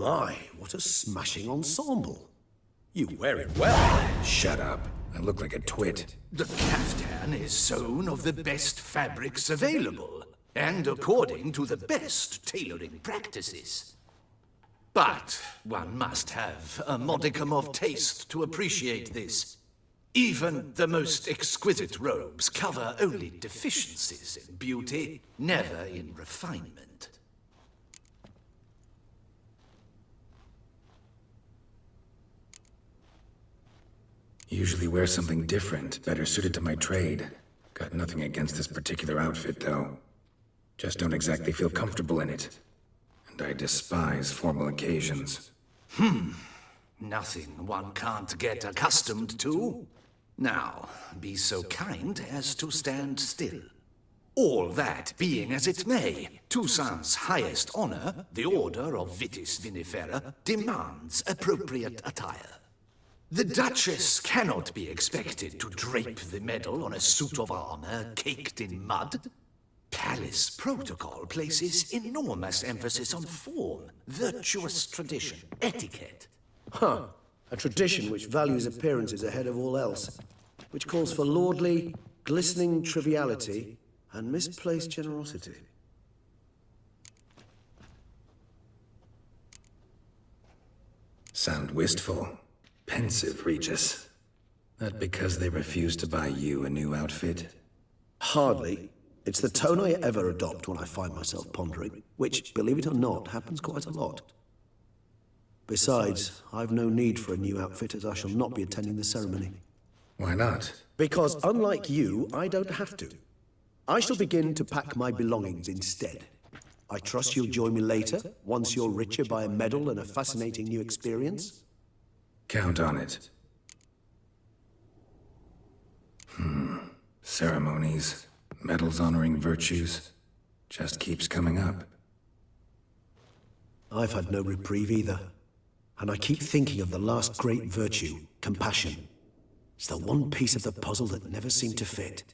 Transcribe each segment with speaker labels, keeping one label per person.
Speaker 1: My, what a smashing ensemble. You wear it well.
Speaker 2: Shut up. I look like a twit.
Speaker 3: The caftan is sewn of the best fabrics available, and according to the best tailoring practices. But one must have a modicum of taste to appreciate this. Even the most exquisite robes cover only deficiencies in beauty, never in refinement.
Speaker 2: Usually wear something different, better suited to my trade. Got nothing against this particular outfit, though. Just don't exactly feel comfortable in it. And I despise formal occasions.
Speaker 3: Nothing one can't get accustomed to. Now, be so kind as to stand still. All that being as it may, Toussaint's highest honor, the Order of Vitis Vinifera, demands appropriate attire. The Duchess cannot be expected to drape the medal on a suit of armor caked in mud. Palace protocol places enormous emphasis on form, virtuous tradition, etiquette.
Speaker 1: Huh. A tradition which values appearances ahead of all else. Which calls for lordly, glistening triviality and misplaced generosity.
Speaker 2: Sound wistful. Pensive, Regis. That because they refuse to buy you a new outfit?
Speaker 1: Hardly. It's the tone I ever adopt when I find myself pondering, which, believe it or not, happens quite a lot. Besides, I've no need for a new outfit as I shall not be attending the ceremony.
Speaker 2: Why not?
Speaker 1: Because unlike you, I don't have to. I shall begin to pack my belongings instead. I trust you'll join me later, once you're richer by a medal and a fascinating new experience?
Speaker 2: Count on it. Ceremonies, medals honoring virtues, just keeps coming up.
Speaker 1: I've had no reprieve either. And I keep thinking of the last great virtue, compassion. It's the one piece of the puzzle that never seemed to fit.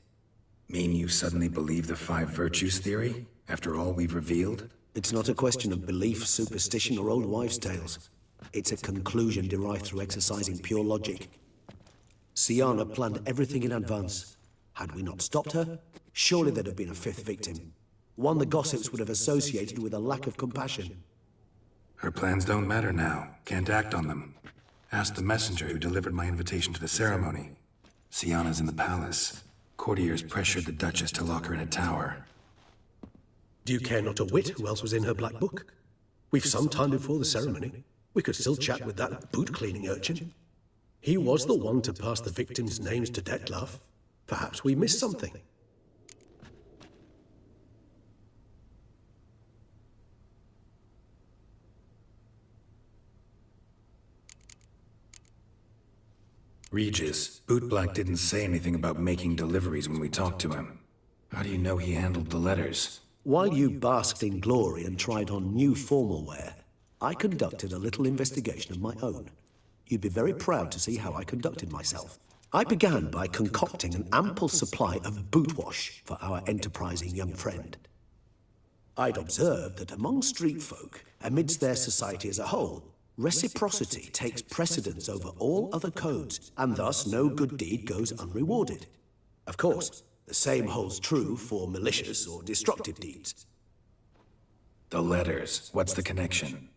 Speaker 2: Mean you suddenly believe the 5 virtues theory, after all we've revealed?
Speaker 1: It's not a question of belief, superstition, or old wives' tales. It's a conclusion derived through exercising pure logic. Sienna planned everything in advance. Had we not stopped her, surely there'd have been a 5th victim. One the gossips would have associated with a lack of compassion.
Speaker 2: Her plans don't matter now. Can't act on them. Ask the messenger who delivered my invitation to the ceremony. Sienna's in the palace. Courtiers pressured the Duchess to lock her in a tower.
Speaker 1: Do you care not a whit who else was in her black book? We've some time before the ceremony. We could still chat with that boot-cleaning urchin. He was the one to pass the victims' names to Detlef. Perhaps we missed something.
Speaker 2: Regis, Bootblack didn't say anything about making deliveries when we talked to him. How do you know he handled the letters?
Speaker 1: While you basked in glory and tried on new formal wear, I conducted a little investigation of my own. You'd be very proud to see how I conducted myself. I began by concocting an ample supply of boot wash for our enterprising young friend. I'd observed that among street folk, amidst their society as a whole, reciprocity takes precedence over all other codes, and thus no good deed goes unrewarded. Of course, the same holds true for malicious or destructive deeds.
Speaker 2: The letters, what's the connection?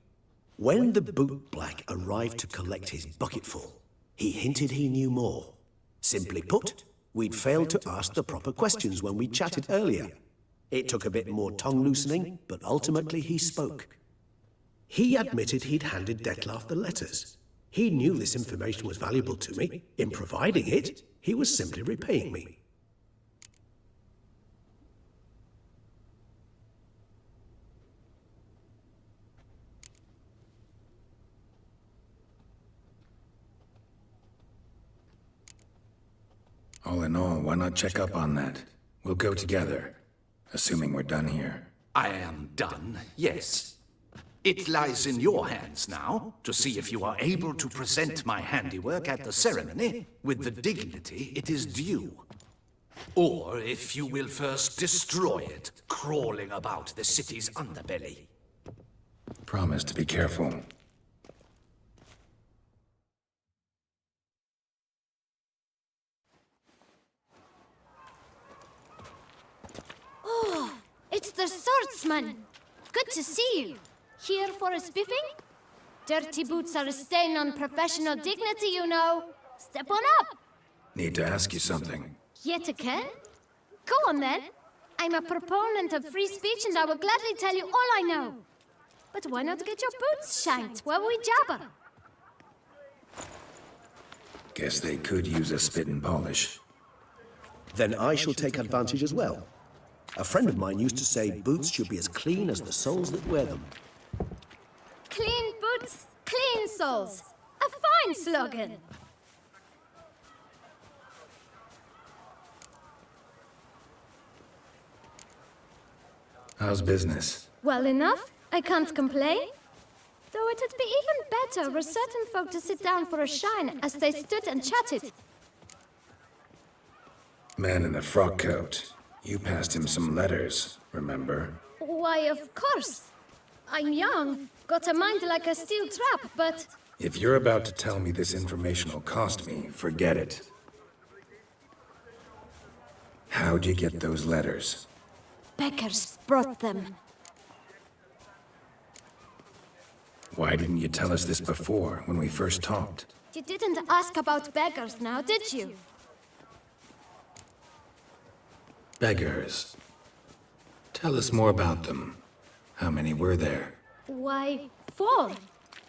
Speaker 1: When the bootblack arrived to collect his bucketful, he hinted he knew more. Simply put, we'd failed to ask the proper questions when we chatted earlier. It took a bit more tongue-loosening, but ultimately he spoke. He admitted he'd handed Detlef the letters. He knew this information was valuable to me. In providing it, he was simply repaying me.
Speaker 2: All in all, why not check up on that? We'll go together, assuming we're done here.
Speaker 3: I am done, yes. It lies in your hands now to see if you are able to present my handiwork at the ceremony with the dignity it is due. Or if you will first destroy it, crawling about the city's underbelly.
Speaker 2: Promise to be careful.
Speaker 4: Master Swordsman! Good to see you. Here for a spiffing? Dirty boots are a stain on professional dignity, you know. Step on up!
Speaker 2: Need to ask you something.
Speaker 4: Yet again? Go on then. I'm a proponent of free speech and I will gladly tell you all I know. But why not get your boots shanked while we jabber?
Speaker 2: Guess they could use a spit and polish.
Speaker 1: Then I shall take advantage as well. A friend of mine used to say boots should be as clean as the soles that wear them.
Speaker 4: Clean boots, clean souls. A fine slogan.
Speaker 2: How's business?
Speaker 4: Well enough. I can't complain. Though it'd be even better were certain folk to sit down for a shine as they stood and chatted.
Speaker 2: Man in the frock coat. You passed him some letters, remember?
Speaker 4: Why, of course. I'm young, got a mind like a steel trap, but...
Speaker 2: If you're about to tell me this information will cost me, forget it. How'd you get those letters?
Speaker 4: Beggars brought them.
Speaker 2: Why didn't you tell us this before, when we first talked?
Speaker 4: You didn't ask about beggars now, did you?
Speaker 2: Beggars. Tell us more about them. How many were there?
Speaker 4: Why, 4.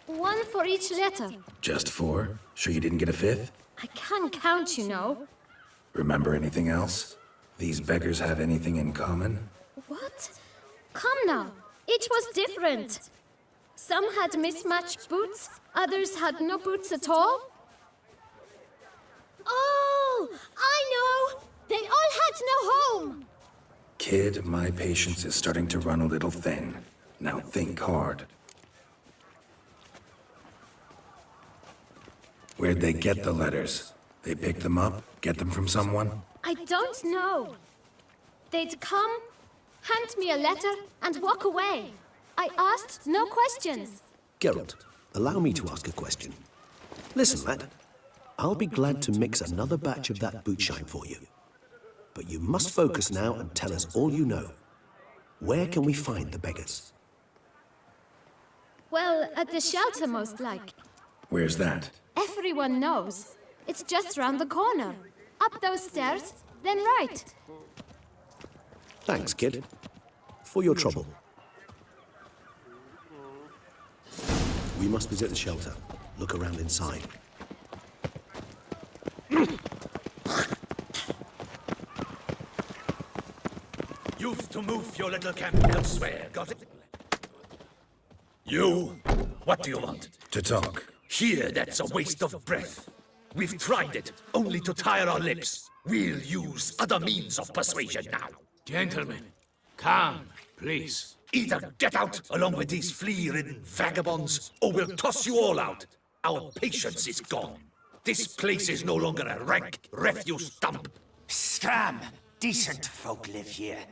Speaker 4: 1 for each letter.
Speaker 2: Just 4? Sure you didn't get a 5th?
Speaker 4: I can't count, you know.
Speaker 2: Remember anything else? These beggars have anything in common?
Speaker 4: What? Come now. Each was different. Some had mismatched boots, others had no boots at all. Oh, I know! They all had no home!
Speaker 2: Kid, my patience is starting to run a little thin. Now think hard. Where'd they get the letters? They pick them up? Get them from someone?
Speaker 4: I don't know. They'd come, hand me a letter, and walk away. I asked no questions.
Speaker 1: Geralt, allow me to ask a question. Listen, lad. I'll be glad to mix another batch of that boot shine for you. But you must focus now and tell us all you know. Where can we find the beggars?
Speaker 4: Well, at the shelter, most like.
Speaker 2: Where's that?
Speaker 4: Everyone knows. It's just round the corner. Up those stairs, then right.
Speaker 1: Thanks, kid. For your trouble. We must visit the shelter. Look around inside.
Speaker 3: You've to move your little camp elsewhere, got it? You? What do you want?
Speaker 2: To talk.
Speaker 3: Here, that's a waste of breath. We've tried it, only to tire our lips. We'll use other means of persuasion now.
Speaker 5: Gentlemen, calm, please.
Speaker 3: Either get out along with these flea-ridden vagabonds, or we'll toss you all out. Our patience is gone. This place is no longer a rank refuse dump.
Speaker 6: Scram! Decent folk live here.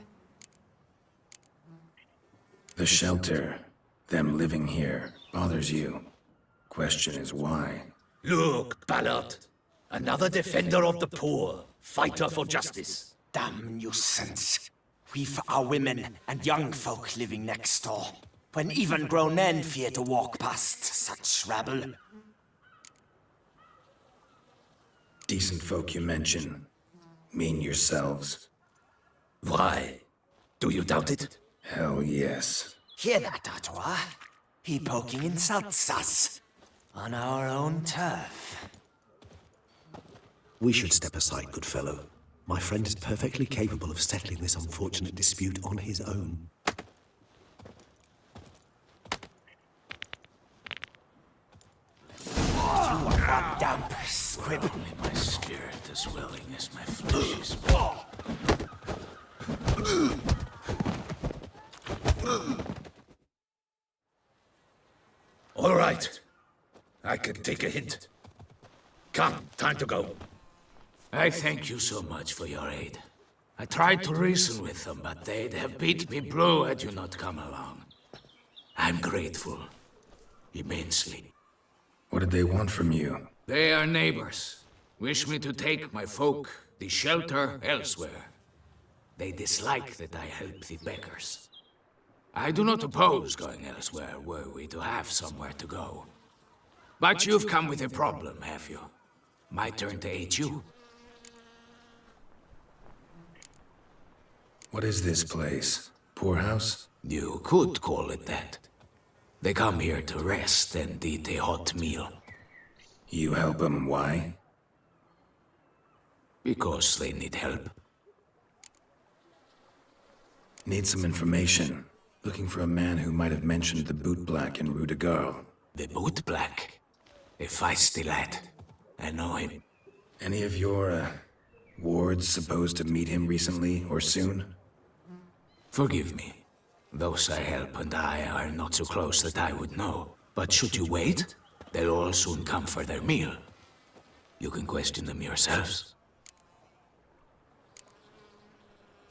Speaker 2: The shelter, them living here, bothers you. Question is why?
Speaker 3: Look, Ballard. Another defender of the poor, fighter for justice.
Speaker 6: Damn nuisance. We've our women and young folk living next door, when even grown men fear to walk past such rabble.
Speaker 2: Decent folk you mention. Mean yourselves?
Speaker 3: Why? Do you doubt it?
Speaker 2: Hell yes.
Speaker 6: Hear that, Artois? He poking insults us. On our own turf.
Speaker 1: We should step aside, good fellow. My friend is perfectly capable of settling this unfortunate dispute on his own.
Speaker 6: You are one damp squib.
Speaker 5: Only my spirit is willing as my flesh is
Speaker 3: All right. I can take a hint. Come, time to go.
Speaker 5: I thank you so much for your aid. I tried to reason with them, but they'd have beat me blue had you not come along. I'm grateful. Immensely.
Speaker 2: What did they want from you?
Speaker 5: They are neighbors. Wish me to take my folk, the shelter, elsewhere. They dislike that I help the beggars. I do not oppose going elsewhere were we to have somewhere to go. But you've come with a problem, have you? My turn to aid you.
Speaker 2: What is this place? Poorhouse?
Speaker 5: You could call it that. They come here to rest and eat a hot meal.
Speaker 2: You help them, why?
Speaker 5: Because they need help.
Speaker 2: Need some information. Looking for a man who might have mentioned the boot black in Rue de Garl.
Speaker 5: The boot black. A feisty lad. I know him.
Speaker 2: Any of your, wards supposed to meet him recently or soon?
Speaker 5: Forgive me. Those I help and I are not so close that I would know. But should you wait, they'll all soon come for their meal. You can question them yourselves.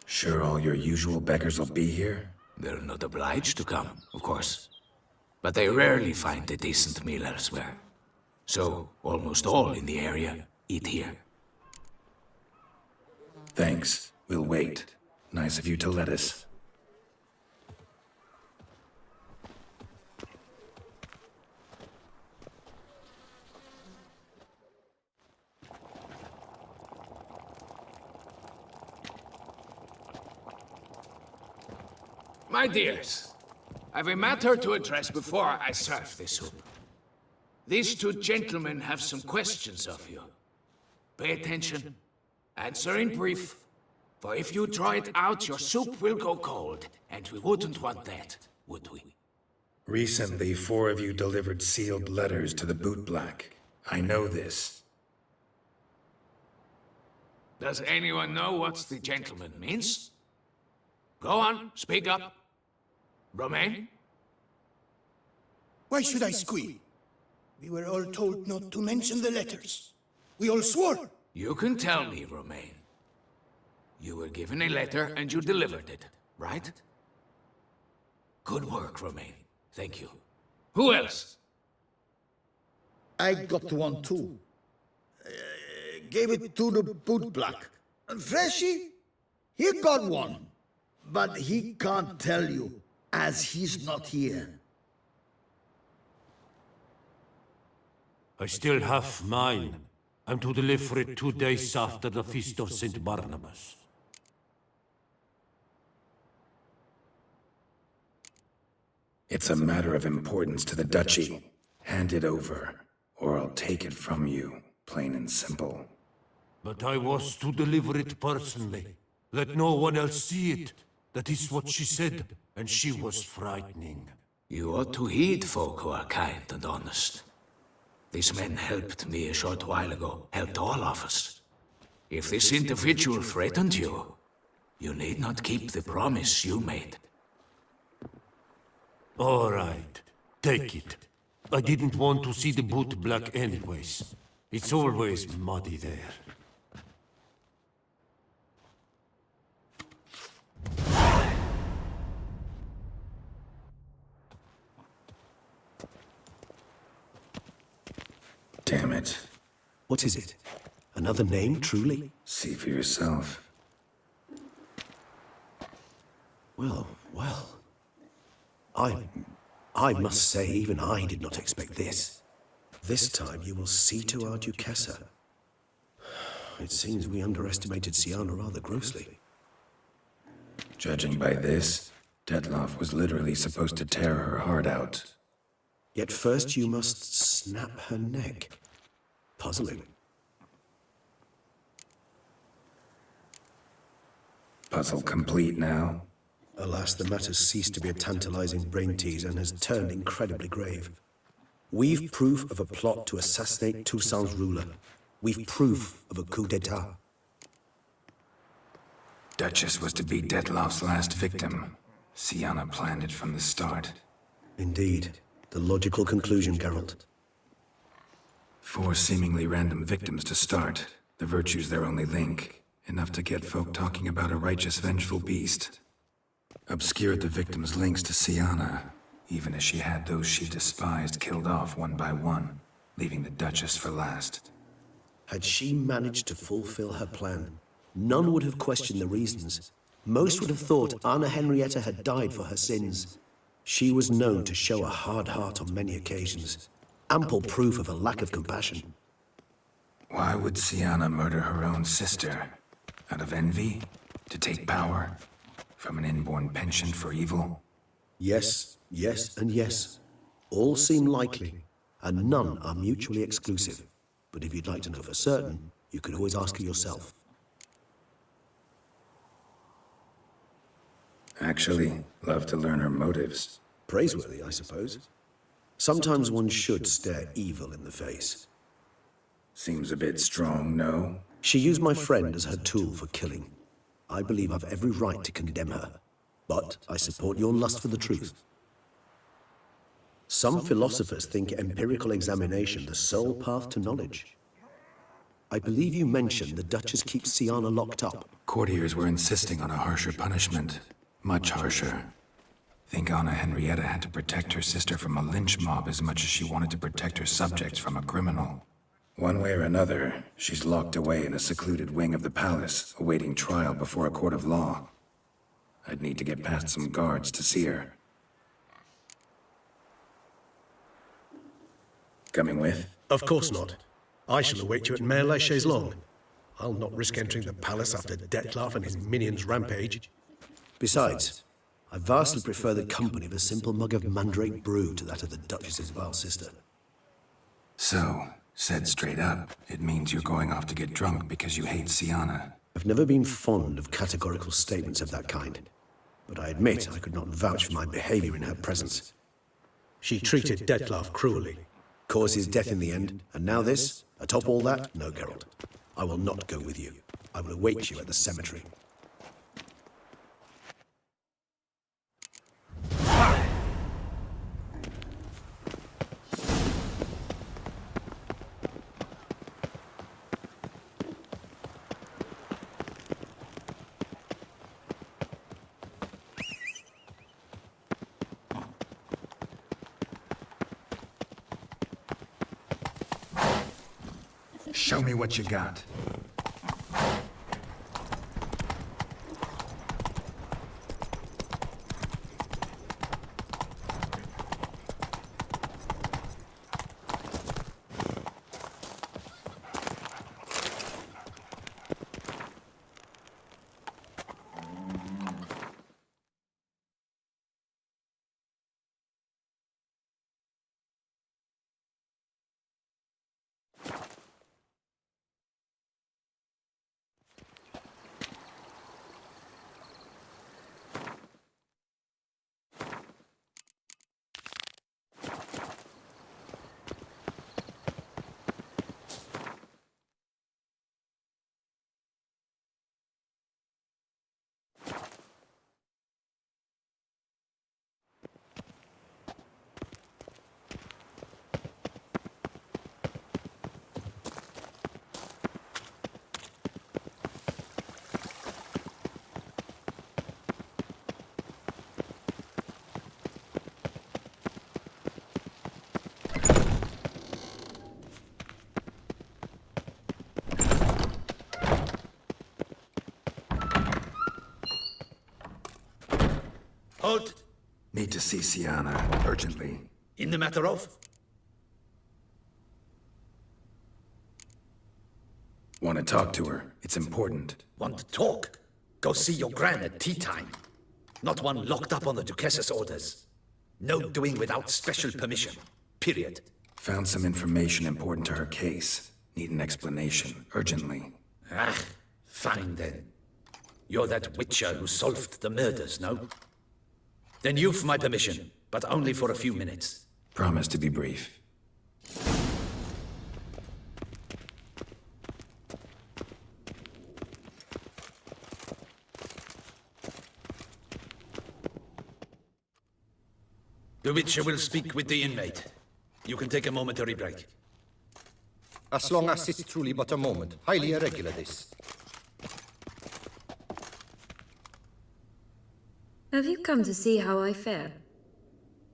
Speaker 2: Sure all your usual beggars will be here?
Speaker 5: They're not obliged to come, of course. But they rarely find a decent meal elsewhere. So, almost all in the area eat here.
Speaker 2: Thanks. We'll wait. Nice of you to let us.
Speaker 5: My dears, I've a matter to address before I serve the soup. These two gentlemen have some questions of you. Pay attention. Answer in brief. For if you draw it out, your soup will go cold. And we wouldn't want that, would we?
Speaker 2: Recently, 4 of you delivered sealed letters to the boot black. I know this.
Speaker 5: Does anyone know what the gentleman means? Go on, speak up. Romain?
Speaker 7: Why should I squeal? We were all told not to mention the letters. We all swore.
Speaker 5: You can tell me, Romain. You were given a letter and you delivered it, right? Good work, Romain. Thank you. Who else?
Speaker 8: I got one too. Gave it to the boot black. And Freshy, he got one. But he can't tell you, as he's not here.
Speaker 9: I still have mine. I'm to deliver it 2 days after the Feast of St. Barnabas.
Speaker 2: It's a matter of importance to the duchy. Hand it over, or I'll take it from you, plain and simple.
Speaker 9: But I was to deliver it personally. Let no one else see it. That is what she said, and she was frightening.
Speaker 5: You ought to heed folk who are kind and honest. These men helped me a short while ago, helped all of us. If this individual threatened you, you need not keep the promise you made.
Speaker 9: All right, take it. I didn't want to see the boot black anyways. It's always muddy there.
Speaker 2: Damn it.
Speaker 1: What is it? Another name, truly?
Speaker 2: See for yourself.
Speaker 1: Well, well. I must say, even I did not expect this. This time you will see to our Duchessa. It seems we underestimated Sienna rather grossly.
Speaker 2: Judging by this, Detloff was literally supposed to tear her heart out.
Speaker 1: Yet first you must snap her neck. Puzzling.
Speaker 2: Puzzle complete now?
Speaker 1: Alas, the matter's ceased to be a tantalizing brain tease and has turned incredibly grave. We've proof of a plot to assassinate Toussaint's ruler. We've proof of a coup d'etat.
Speaker 2: Duchess was to be Detloff's last victim. Sienna planned it from the start.
Speaker 1: Indeed. The logical conclusion, Geralt.
Speaker 2: 4 seemingly random victims to start. The virtue's their only link. Enough to get folk talking about a righteous, vengeful beast. Obscured the victims' links to Sienna, even as she had those she despised killed off one by one, leaving the Duchess for last.
Speaker 1: Had she managed to fulfill her plan, none would have questioned the reasons. Most would have thought Anna Henrietta had died for her sins. She was known to show a hard heart on many occasions. Ample proof of a lack of compassion.
Speaker 2: Why would Sienna murder her own sister? Out of envy? To take power? From an inborn penchant for evil?
Speaker 1: Yes, yes, and yes. All seem likely, and none are mutually exclusive. But if you'd like to know for certain, you could always ask her yourself.
Speaker 2: Actually, love to learn her motives.
Speaker 1: Praiseworthy, I suppose. Sometimes one should stare evil in the face.
Speaker 2: Seems a bit strong, no?
Speaker 1: She used my friend as her tool for killing. I believe I've every right to condemn her, but I support your lust for the truth. Some philosophers think empirical examination the sole path to knowledge. I believe you mentioned the Duchess keeps Sienna locked up.
Speaker 2: Courtiers were insisting on a harsher punishment. Much harsher. Think Anna Henrietta had to protect her sister from a lynch mob as much as she wanted to protect her subjects from a criminal. One way or another, she's locked away in a secluded wing of the palace, awaiting trial before a court of law. I'd need to get past some guards to see her. Coming with?
Speaker 10: Of course not. I shall await you at Mare la Chaise-Longue. I'll not risk entering the palace after Dettlaff and his minions rampage.
Speaker 1: Besides, I vastly prefer the company of a simple mug of mandrake brew to that of the Duchess's vile sister.
Speaker 2: So, said straight up, it means you're going off to get drunk because you hate Sienna.
Speaker 1: I've never been fond of categorical statements of that kind, but I admit I could not vouch for my behavior in her presence.
Speaker 10: She treated Dettlaff cruelly.
Speaker 1: Caused his death in the end, and now this? Atop all that? No, Geralt. I will not go with you. I will await you at the cemetery.
Speaker 2: Show me what you got.
Speaker 3: Halt!
Speaker 2: Need to see Sienna, urgently.
Speaker 3: In the matter of?
Speaker 2: Want to talk to her. It's important.
Speaker 3: Want to talk? Go see your gran at tea time. Not one locked up on the Duchess's orders. No doing without special permission. Period.
Speaker 2: Found some information important to her case. Need an explanation, urgently.
Speaker 3: Ah, fine then. You're that witcher who solved the murders, no? Then you've my permission, but only for a few minutes.
Speaker 2: Promise to be brief.
Speaker 3: The witcher will speak with the inmate. You can take a momentary break.
Speaker 11: As long as it's truly but a moment. Highly irregular, this.
Speaker 12: Have you come to see how I fare?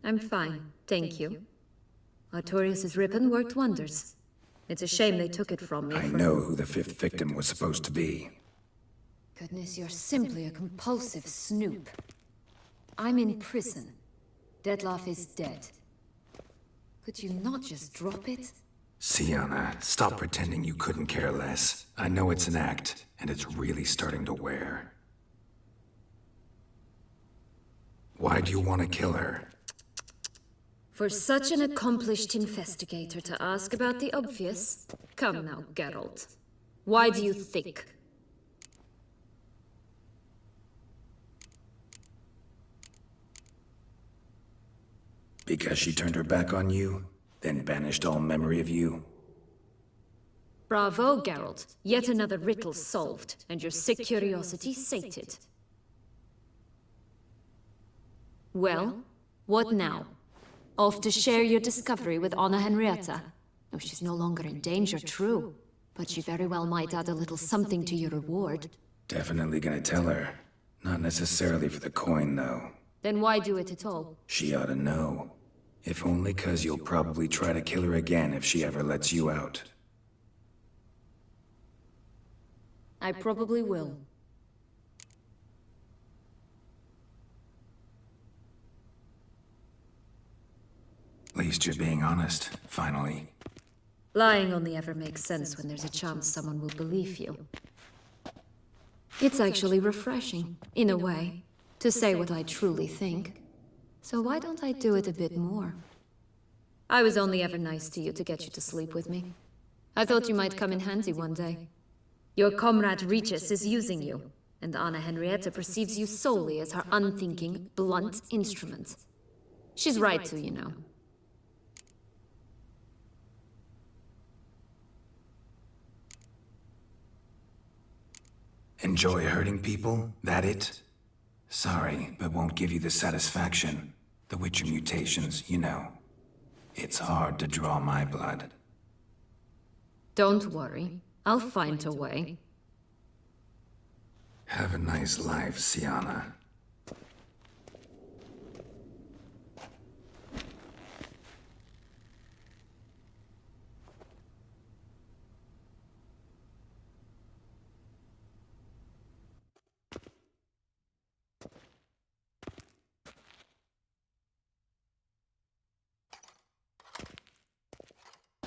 Speaker 12: I'm fine, thank you. Artorius' ribbon worked wonders. It's a shame they took it from me.
Speaker 2: I know who the fifth victim was supposed to be.
Speaker 12: Goodness, you're simply a compulsive snoop. I'm in prison. Dettlaff is dead. Could you not just drop it?
Speaker 2: Sienna, stop pretending you couldn't care less. I know it's an act, and it's really starting to wear. Why do you want to kill her?
Speaker 12: For such an accomplished investigator to ask about the obvious? Come now, Geralt. Why do you think?
Speaker 2: Because she turned her back on you, then banished all memory of you?
Speaker 12: Bravo, Geralt. Yet another riddle solved, and your sick curiosity sated. Well, what now? Off to share your discovery with Anna Henrietta? Oh, she's no longer in danger, true. But she very well might add a little something to your reward.
Speaker 2: Definitely gonna tell her. Not necessarily for the coin, though.
Speaker 12: Then why do it at all?
Speaker 2: She ought to know. If only 'cause you'll probably try to kill her again if she ever lets you out.
Speaker 12: I probably will.
Speaker 2: At least you're being honest, finally.
Speaker 12: Lying only ever makes sense when there's a chance someone will believe you. It's actually refreshing, in a way, to say what I truly think. So why don't I do it a bit more? I was only ever nice to you to get you to sleep with me. I thought you might come in handy one day. Your comrade Regis is using you, and Anna Henrietta perceives you solely as her unthinking, blunt instrument. She's right to, you know.
Speaker 2: Enjoy hurting people? That it? Sorry, but won't give you the satisfaction. The Witcher mutations, you know. It's hard to draw my blood.
Speaker 12: Don't worry. I'll find a way.
Speaker 2: Have a nice life, Sienna.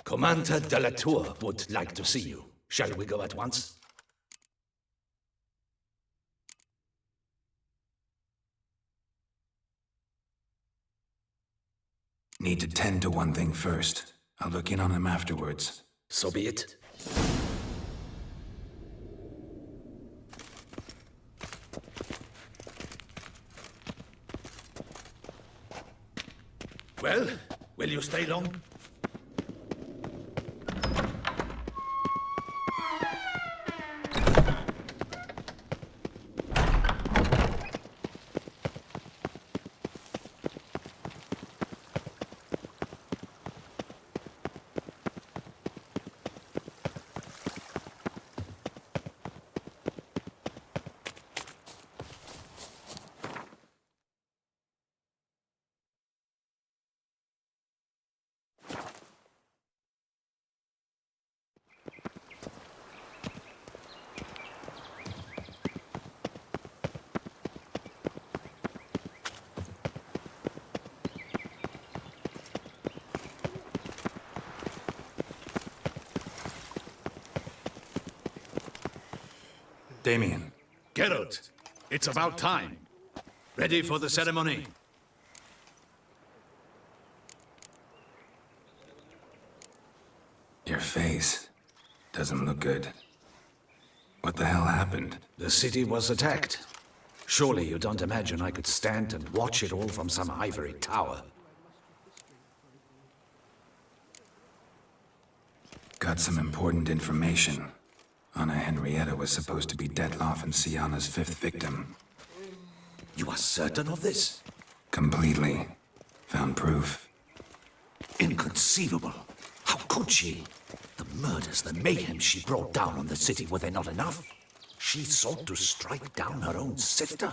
Speaker 3: Commander de la Tour would like to see you. Shall we go at once?
Speaker 2: Need to tend to one thing first. I'll look in on him afterwards.
Speaker 3: So be it. Well, will you stay long?
Speaker 2: Damien.
Speaker 3: Geralt, it's about time. Ready for the ceremony?
Speaker 2: Your face doesn't look good. What the hell happened?
Speaker 3: The city was attacked. Surely you don't imagine I could stand and watch it all from some ivory tower.
Speaker 2: Got some important information. Anna Henrietta was supposed to be Dettlaff and Sienna's 5th victim.
Speaker 3: You are certain of this?
Speaker 2: Completely. Found proof.
Speaker 3: Inconceivable. How could she? The murders, the mayhem she brought down on the city, were they not enough? She sought to strike down her own sister,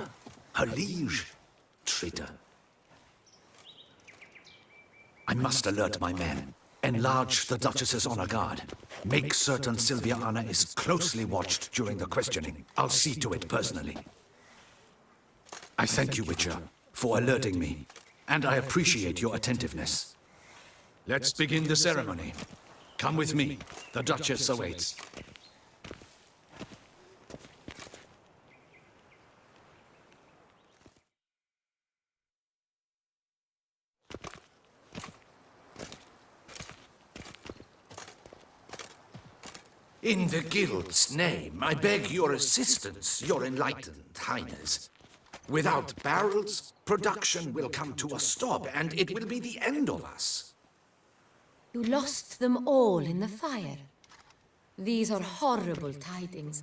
Speaker 3: her liege. Traitor. I must alert my men. Enlarge the Duchess's honor guard. Make certain Silviana is closely watched during the questioning. I'll see to it personally. I thank you, Witcher, for alerting me, and I appreciate your attentiveness. Let's begin the ceremony. Come with me. The Duchess awaits. In the Guild's name, I beg your assistance, your enlightened highness. Without barrels, production will come to a stop, and it will be the end of us.
Speaker 13: You lost them all in the fire. These are horrible tidings.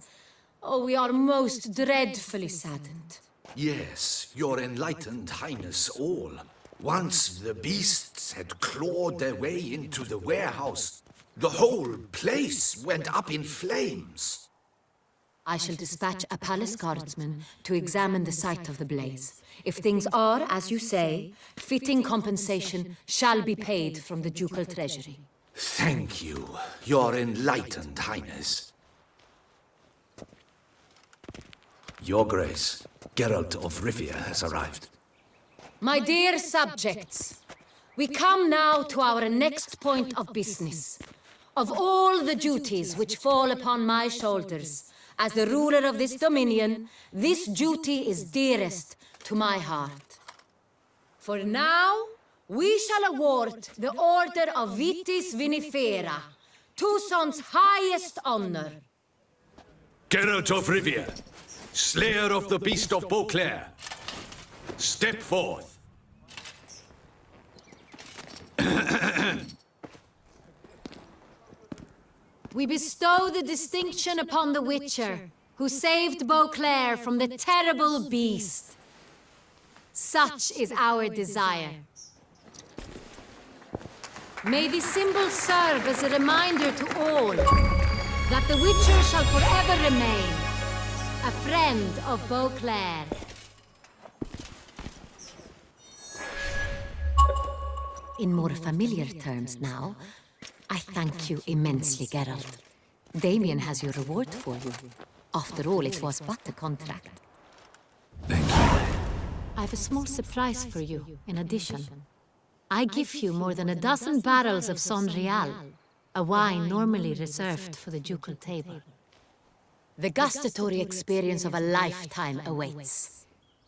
Speaker 13: Oh, we are most dreadfully saddened.
Speaker 3: Yes, your enlightened highness all. Once the beasts had clawed their way into the warehouse, the whole place went up in flames.
Speaker 13: I shall dispatch a palace guardsman to examine the site of the blaze. If things are, as you say, fitting compensation shall be paid from the ducal treasury.
Speaker 3: Thank you, your enlightened highness. Your Grace, Geralt of Rivia has arrived.
Speaker 13: My dear subjects, we come now to our next point of business. Of all the duties which fall upon my shoulders, as the ruler of this dominion, this duty is dearest to my heart. For now, we shall award the Order of Vitis Vinifera, Toussaint's highest honor.
Speaker 3: Geralt of Rivia, slayer of the beast of Beauclair, step forth.
Speaker 13: We bestow the distinction upon the Witcher, who saved Beauclair from the terrible beast. Such is our desire. May this symbol serve as a reminder to all that the Witcher shall forever remain a friend of Beauclair. In more familiar terms now, I thank you immensely, Geralt. Damien has your reward for you. After all, it was but a contract.
Speaker 2: Thank you.
Speaker 13: I have a small surprise for you, in addition. I give you more than a dozen barrels of Son Real, a wine normally reserved for the ducal table. The gustatory experience of a lifetime awaits.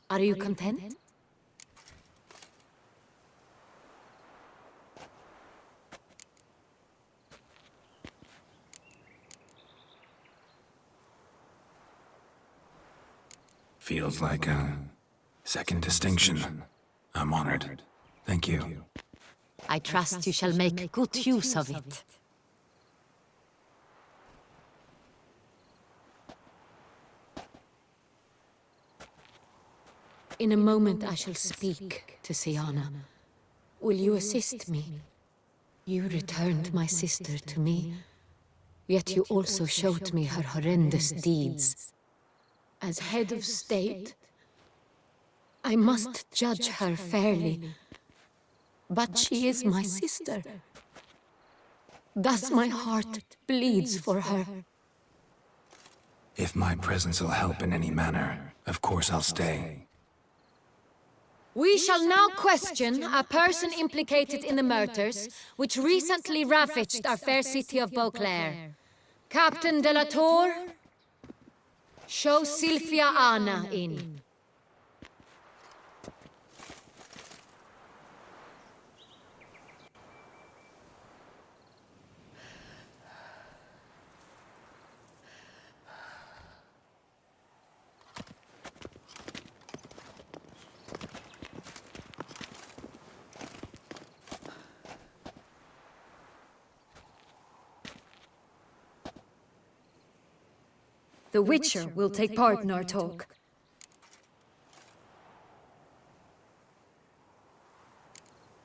Speaker 13: Are you content?
Speaker 2: Feels like a second distinction. I'm honored. Thank you.
Speaker 13: I trust you shall make good use of it. In a moment I shall speak to Siana. Will you assist me? You returned my sister to me, yet you also showed me her horrendous deeds. As head of state, I must judge her fairly. But she is my sister. Thus my heart bleeds for her.
Speaker 2: If my presence will help in any manner, of course I'll stay.
Speaker 13: We shall now question a person implicated in the murders which recently ravaged our fair city of Beauclair. Captain de la Tour, show Sylvia Anna in.
Speaker 12: The Witcher will take part in our talk.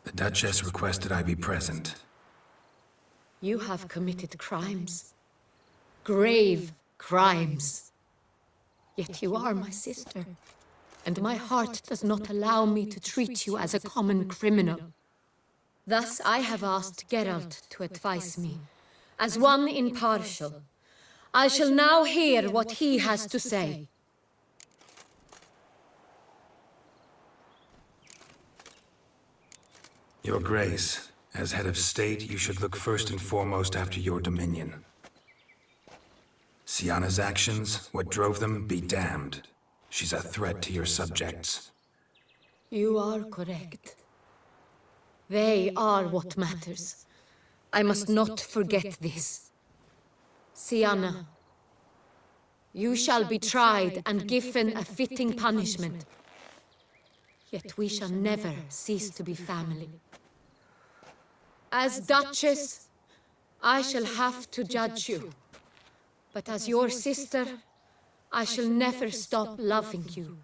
Speaker 2: The Duchess requested I be present.
Speaker 13: You have committed crimes. Grave crimes. Yet you are my sister, and my heart does not allow me to treat you as a common criminal. Thus I have asked Geralt to advise me, as one impartial. I shall now hear what he has to say.
Speaker 2: Your Grace, as head of state, you should look first and foremost after your dominion. Sienna's actions, what drove them, be damned. She's a threat to your subjects.
Speaker 13: You are correct. They are what matters. I must not forget this. Sienna, you shall be tried and given a fitting punishment. Yet we shall never cease to be family. As Duchess, I shall have to judge you. But as your sister, I shall never stop loving you.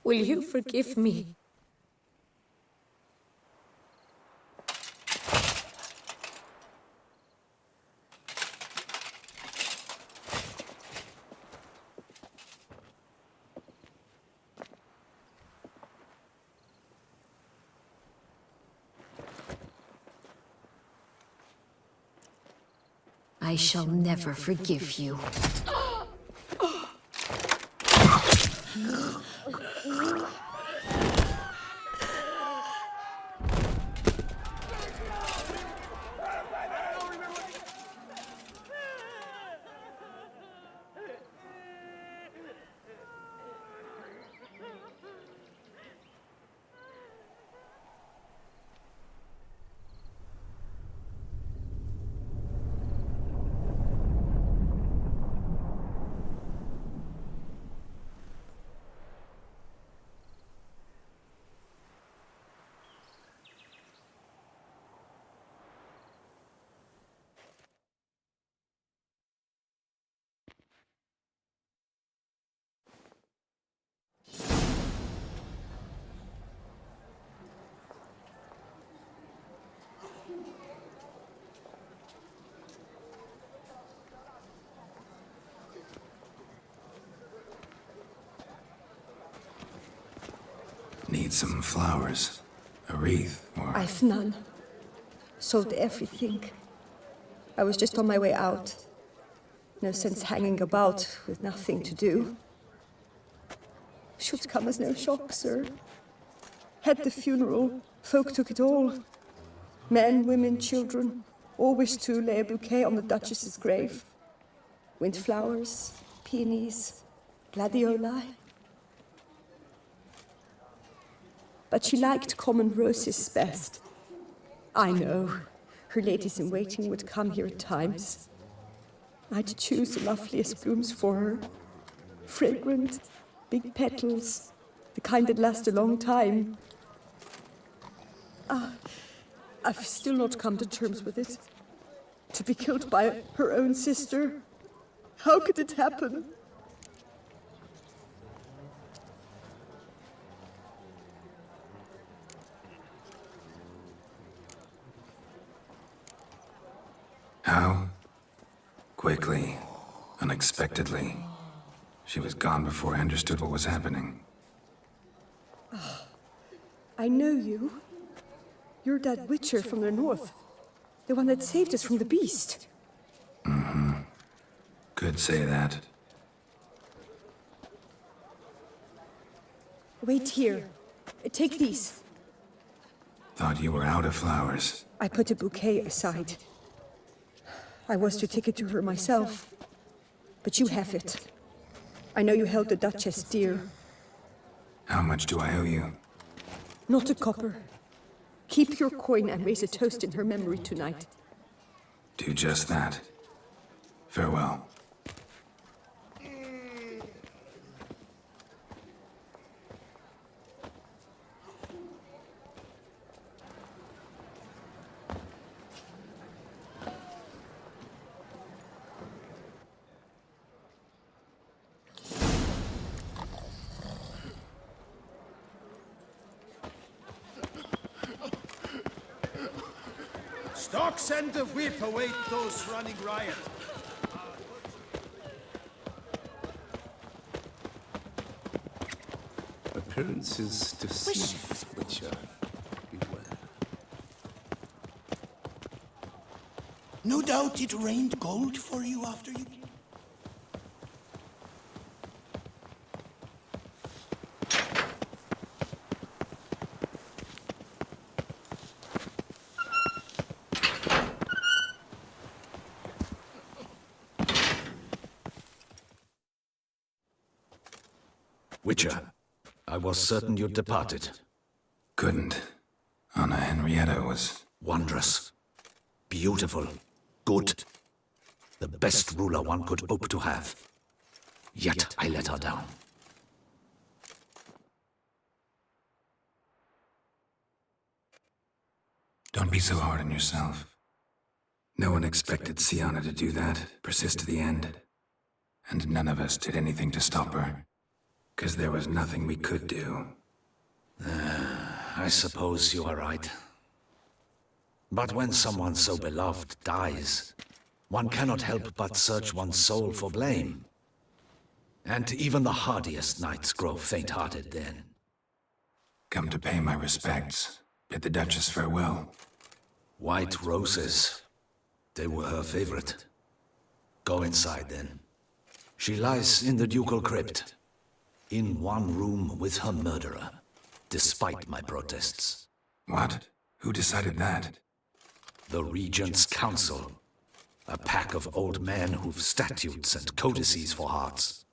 Speaker 13: Will you forgive me?
Speaker 12: I shall never forgive you.
Speaker 2: Need some flowers. A wreath, or...
Speaker 14: I've none. Sold everything. I was just on my way out. No sense hanging about with nothing to do. Should come as no shock, sir. Had the funeral, folk took it all. Men, women, children, all wished to lay a bouquet on the Duchess's grave. Windflowers, peonies, gladioli. But she liked common roses best. I know, her ladies-in-waiting would come here at times. I'd choose the loveliest blooms for her. Fragrant, big petals, the kind that last a long time. I've still not come to terms with it. To be killed by her own sister. How could it happen?
Speaker 2: How? Quickly, unexpectedly. She was gone before I understood what was happening.
Speaker 14: Oh, I know you. You're that witcher from the north. The one that saved us from the beast.
Speaker 2: Mm-hmm. Could say that.
Speaker 14: Wait here. Take these.
Speaker 2: Thought you were out of flowers.
Speaker 14: I put a bouquet aside. I was to take it to her myself. But you have it. I know you held the Duchess dear.
Speaker 2: How much do I owe you?
Speaker 14: Not a copper. Keep your coin and raise a toast in her memory tonight.
Speaker 2: Do just that. Farewell.
Speaker 15: Stock send the whip, await those running riot.
Speaker 5: A
Speaker 3: appearances deceive, Witcher. Beware.
Speaker 7: No doubt it rained gold for you after you...
Speaker 3: Witcher, I was certain you'd departed.
Speaker 2: Couldn't. Anna Henrietta was...
Speaker 3: Wondrous. Beautiful. Good. The best ruler one could hope to have. Yet I let her down.
Speaker 2: Don't be so hard on yourself. No one expected Sienna to do that, persist to the end. And none of us did anything to stop her. 'Cause there was nothing we could do.
Speaker 3: I suppose you are right. But when someone so beloved dies, one cannot help but search one's soul for blame. And even the hardiest knights grow faint-hearted then.
Speaker 2: Come to pay my respects. Bid the Duchess farewell.
Speaker 3: White roses. They were her favorite. Go inside then. She lies in the ducal crypt. In one room with her murderer, despite my protests.
Speaker 2: What? Who decided that?
Speaker 3: The Regent's Council. A pack of old men who've statutes and codices for hearts.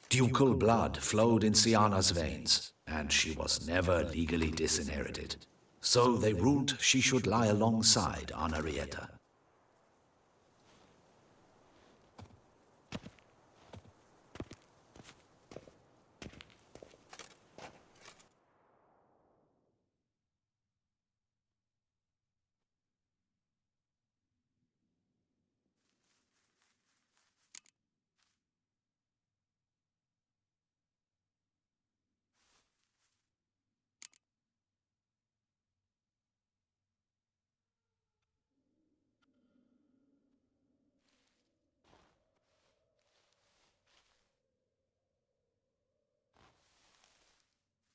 Speaker 3: Ducal blood flowed in Sienna's veins, and she was never legally disinherited. So they ruled she should lie alongside Henrietta.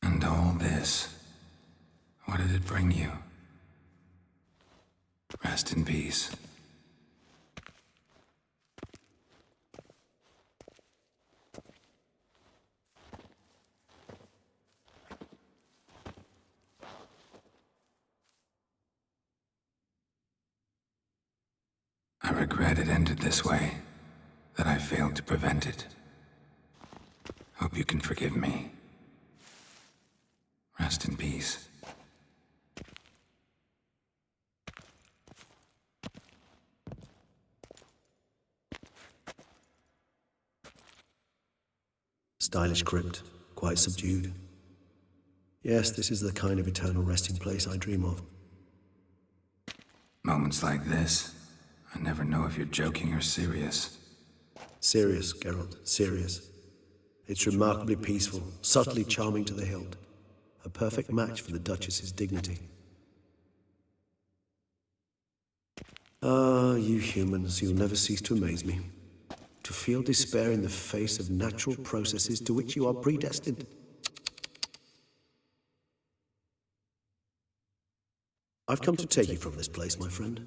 Speaker 2: And all this, what did it bring you? Rest in peace. I regret it ended this way, that I failed to prevent it. Hope you can forgive me. Rest in peace.
Speaker 1: Stylish crypt, quite subdued. Yes, this is the kind of eternal resting place I dream of.
Speaker 2: Moments like this, I never know if you're joking or serious.
Speaker 1: Serious, Geralt, serious. It's remarkably peaceful, subtly charming to the hilt. A perfect match for the Duchess's dignity. Ah, you humans, you'll never cease to amaze me. To feel despair in the face of natural processes to which you are predestined. I've come to take you from this place, my friend.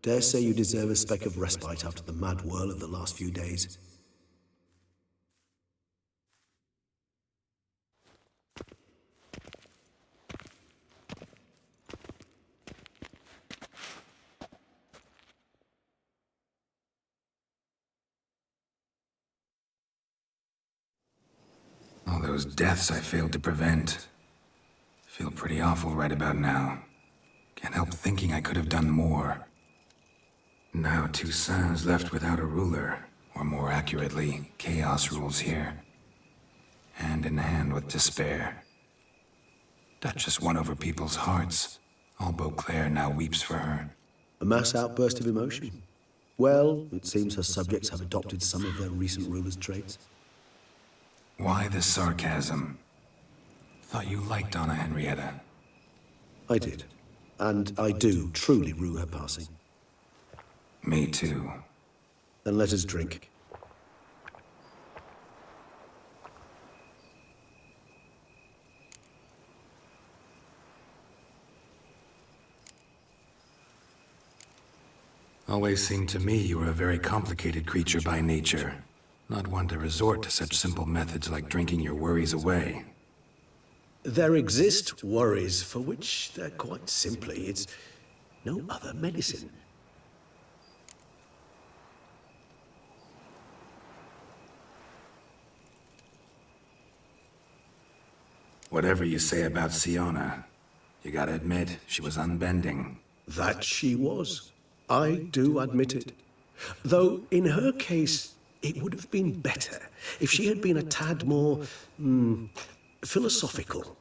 Speaker 1: Dare say you deserve a speck of respite after the mad whirl of the last few days.
Speaker 2: All those deaths I failed to prevent. Feel pretty awful right about now. Can't help thinking I could have done more. Now Toussaint's left without a ruler, or more accurately, chaos rules here. Hand in hand with despair. Duchess won over people's hearts. All Beauclair now weeps for her.
Speaker 1: A mass outburst of emotion. Well, it seems her subjects have adopted some of their recent ruler's traits.
Speaker 2: Why the sarcasm? Thought you liked Anna Henrietta.
Speaker 1: I did. And I do truly rue her passing.
Speaker 2: Me too.
Speaker 1: Then let us drink.
Speaker 2: Always seemed to me you were a very complicated creature by nature. Not one to resort to such simple methods like drinking your worries away.
Speaker 1: There exist worries for which there quite simply is no other medicine.
Speaker 2: Whatever you say about Siona, you gotta admit, she was unbending.
Speaker 1: That she was. I do admit it. Though, in her case, it would have been better if she had been a tad more, philosophical,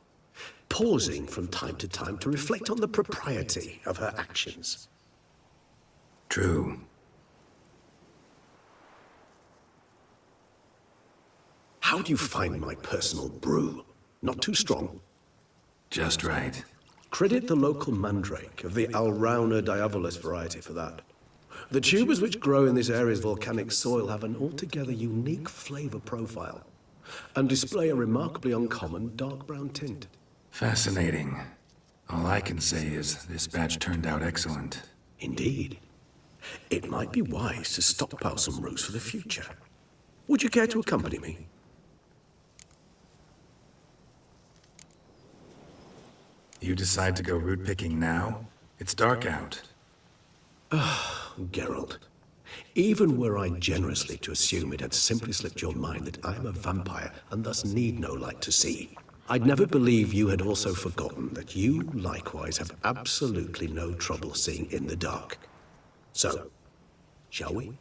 Speaker 1: pausing from time to time to reflect on the propriety of her actions.
Speaker 2: True.
Speaker 1: How do you find my personal brew? Not too strong?
Speaker 2: Just right.
Speaker 1: Credit the local mandrake of the Alrauna diabolus variety for that. The tubers which grow in this area's volcanic soil have an altogether unique flavor profile and display a remarkably uncommon dark brown tint.
Speaker 2: Fascinating. All I can say is this batch turned out excellent.
Speaker 1: Indeed. It might be wise to stockpile some roots for the future. Would you care to accompany me?
Speaker 2: You decide to go root picking now? It's dark out.
Speaker 1: Geralt, even were I generously to assume it had simply slipped your mind that I am a vampire and thus need no light to see, I'd never believe you had also forgotten that you likewise have absolutely no trouble seeing in the dark. So, shall we?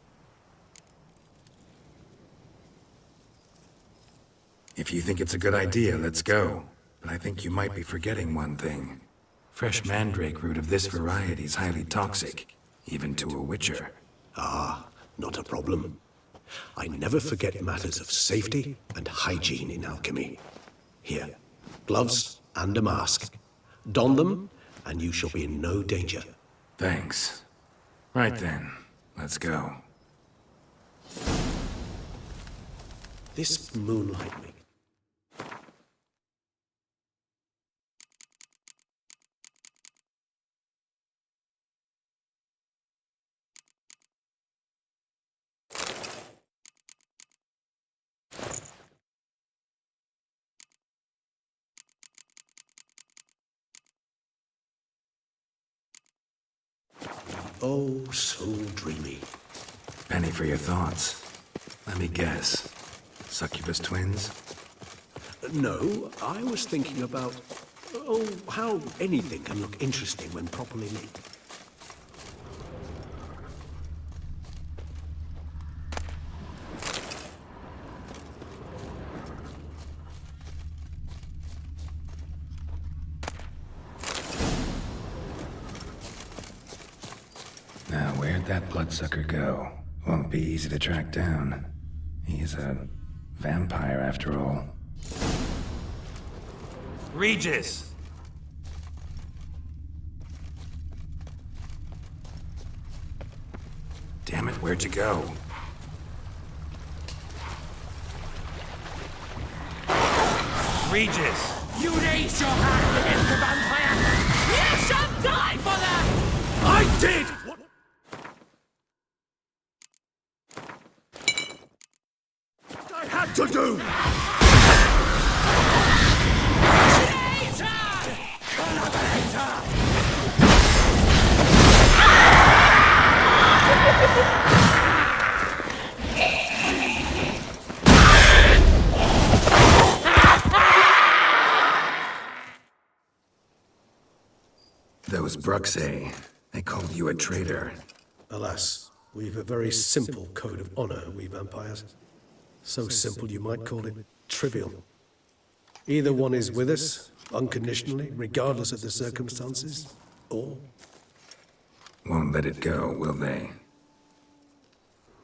Speaker 2: If you think it's a good idea, let's go. But I think you might be forgetting one thing. Fresh mandrake root of this variety is highly toxic, even to a witcher.
Speaker 1: Ah, not a problem. I never forget matters of safety and hygiene in alchemy. Here, gloves and a mask. Don them, and you shall be in no danger.
Speaker 2: Thanks. Right then, let's go.
Speaker 1: This moonlight me. Oh, so dreamy.
Speaker 2: Penny for your thoughts. Let me guess. Succubus twins?
Speaker 1: No, I was thinking about, how anything can look interesting when properly lit.
Speaker 2: Now, where'd that bloodsucker go? Won't be easy to track down. He's a vampire, after all.
Speaker 9: Regis!
Speaker 2: Damn it, where'd you go?
Speaker 9: Regis!
Speaker 6: You raise your hand against the vampire! You shall die for that!
Speaker 1: I did! What I had to do!
Speaker 2: Those Bruxay, they called you a traitor.
Speaker 10: Alas, we've a very simple code of honor, we vampires. So simple you might call it trivial. Either one is with us, unconditionally, regardless of the circumstances, or...
Speaker 2: Won't let it go, will they?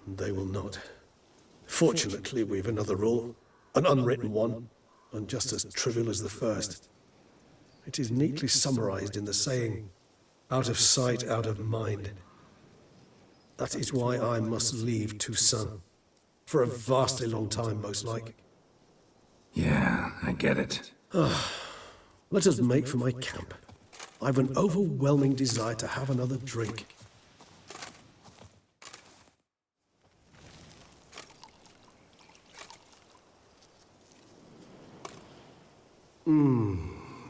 Speaker 10: They will not. Fortunately, we've another rule, an unwritten one, and just as trivial as the first. It is neatly summarized in the saying, out of sight, out of mind. That is why I must leave Toussaint. For a vastly long time, most like.
Speaker 2: Yeah, I get it.
Speaker 10: Let us make for my camp. I've an overwhelming desire to have another drink.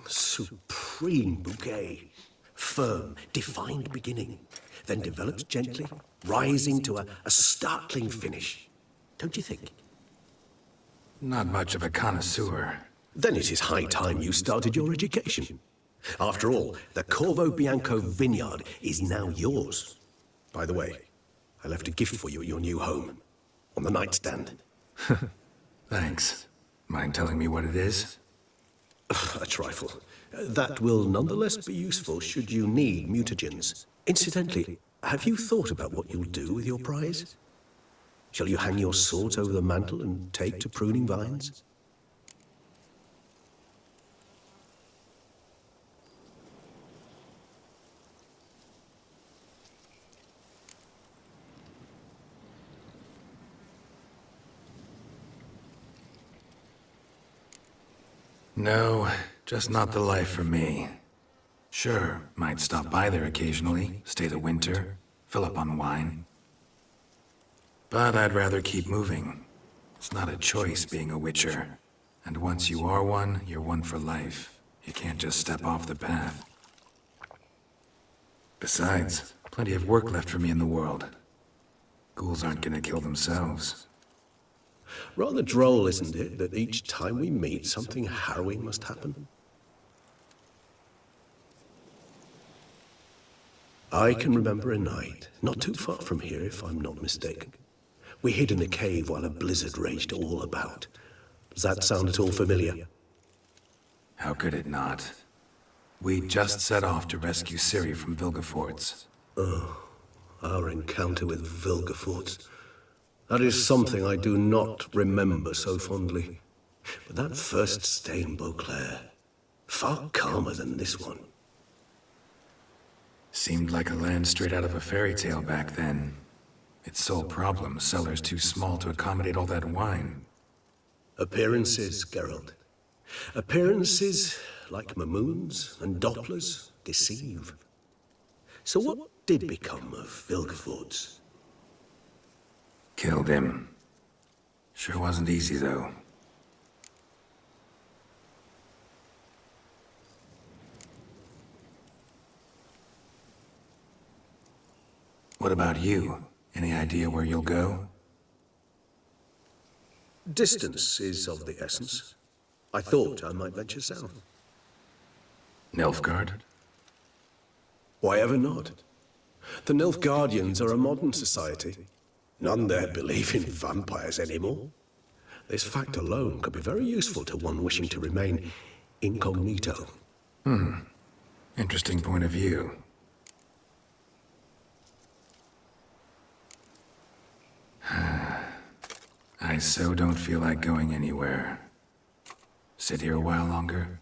Speaker 1: Supreme bouquet. Firm, defined beginning, then develops gently, rising to a startling finish. Don't you think?
Speaker 2: Not much of a connoisseur.
Speaker 1: Then it is high time you started your education. After all, the Corvo Bianco vineyard is now yours. By the way, I left a gift for you at your new home, on the nightstand.
Speaker 2: Thanks. Mind telling me what it is?
Speaker 1: A trifle. That will nonetheless be useful should you need mutagens. Incidentally, have you thought about what you'll do with your prize? Shall you hang your swords over the mantle and take to pruning vines?
Speaker 2: No, just not the life for me. Sure, might stop by there occasionally, stay the winter, fill up on wine. But I'd rather keep moving. It's not a choice being a witcher. And once you are one, you're one for life. You can't just step off the path. Besides, plenty of work left for me in the world. Ghouls aren't gonna kill themselves.
Speaker 1: Rather droll, isn't it, that each time we meet, something harrowing must happen? I can remember a night, not too far from here if I'm not mistaken. We hid in a cave while a blizzard raged all about. Does that sound at all familiar?
Speaker 2: How could it not? We just set off to rescue Serie from Vilgefortz.
Speaker 1: Oh, our encounter with Vilgefortz. That is something I do not remember so fondly. But that first stay in Beauclair, far calmer than this one.
Speaker 2: Seemed like a land straight out of a fairy tale back then. Its sole problem, cellars too small to accommodate all that wine.
Speaker 1: Appearances, Geralt. Appearances, like Mamoons and Dopplers, deceive. So what did become of Vilgefortz?
Speaker 2: Killed him. Sure wasn't easy, though. What about you? Any idea where you'll go?
Speaker 1: Distance is of the essence. I thought I might venture south.
Speaker 2: Nilfgaard?
Speaker 1: Why ever not? The Nilfgaardians are a modern society. None there believe in vampires anymore. This fact alone could be very useful to one wishing to remain incognito.
Speaker 2: Interesting point of view. I so don't feel like going anywhere. Sit here a while longer?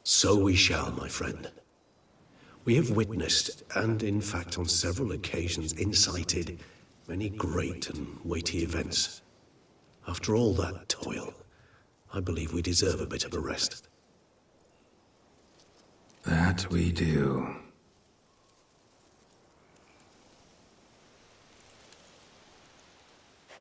Speaker 1: So we shall, my friend. We have witnessed, and in fact on several occasions incited, many great and weighty events. After all that toil, I believe we deserve a bit of a rest.
Speaker 2: That we do.